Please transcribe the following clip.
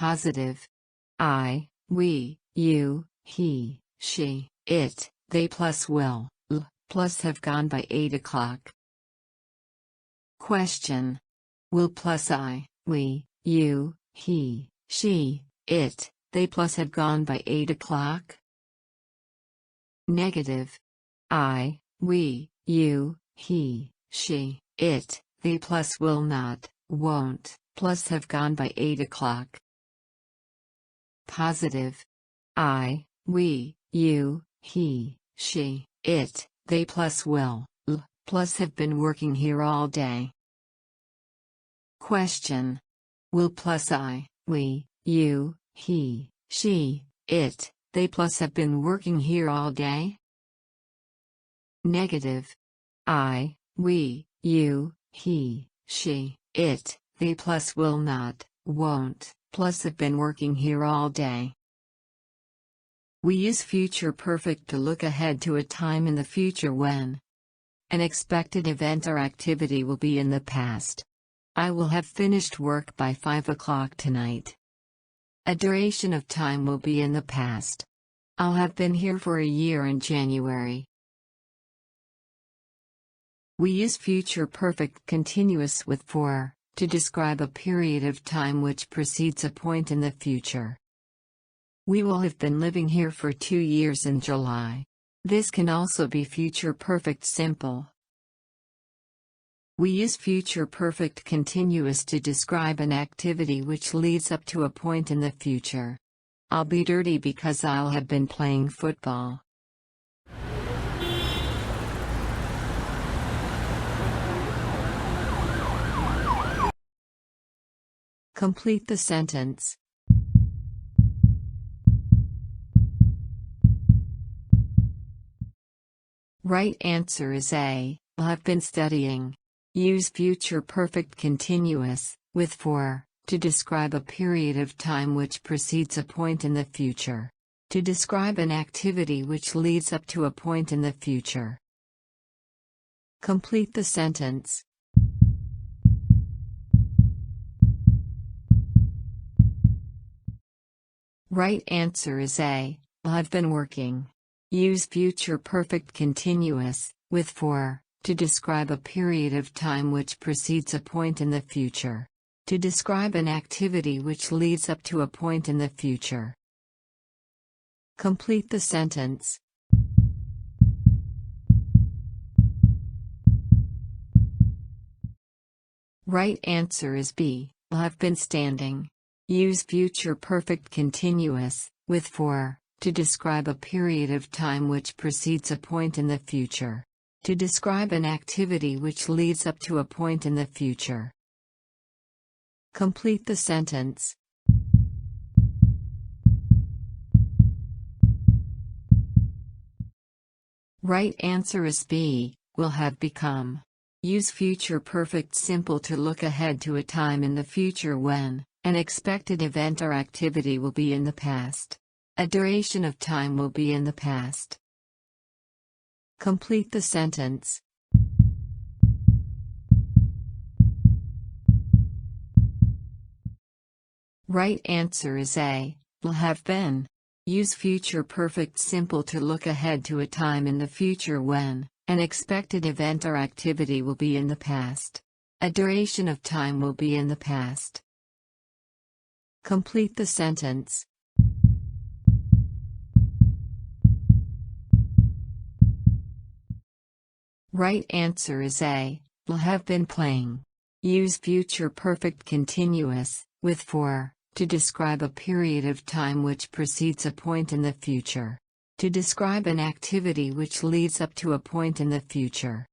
Positive. I, we, you, he, she, it, they plus will, plus have gone by 8 o'clock. Question. Will plus I, we, you, he, she, it, they plus have gone by 8 o'clock? Negative. I, we, you, he, she, it, they plus will not, won't, plus have gone by 8 o'clock. Positive. I, we, you, he, she, it, they plus will, plus have been working here all day. Question. Will plus I, we, you, he, she, it, they plus have been working here all day? Negative. I, we, you, he, she, it, they plus will not, won't, plus have been working here all day. We use future perfect to look ahead to a time in the future when an expected event or activity will be in the past. I will have finished work by 5 o'clock tonight. A duration of time will be in the past. I'll have been here for a year in January. We use future perfect continuous with for to describe a period of time which precedes a point in the future. We will have been living here for 2 years in July. This can also be future perfect simple. We use future perfect continuous to describe an activity which leads up to a point in the future. I'll be dirty because I'll have been playing football. Complete the sentence. Right answer is A. I've been studying. Use future perfect continuous, with for, to describe a period of time which precedes a point in the future. To describe an activity which leads up to a point in the future. Complete the sentence. Right answer is A. I've been working. Use future perfect continuous, with for, to describe a period of time which precedes a point in the future. To describe an activity which leads up to a point in the future. Complete the sentence. Right answer is B. I've been standing. Use future perfect continuous, with for, to describe a period of time which precedes a point in the future. To describe an activity which leads up to a point in the future. Complete the sentence. Right answer is B. Will have become. Use future perfect simple to look ahead to a time in the future when an expected event or activity will be in the past. A duration of time will be in the past. Complete the sentence. Right answer is A. Will have been. Use future perfect simple to look ahead to a time in the future when an expected event or activity will be in the past. A duration of time will be in the past. Complete the sentence. Right answer is A. Will have been playing. Use future perfect continuous, with for, to describe a period of time which precedes a point in the future. To describe an activity which leads up to a point in the future.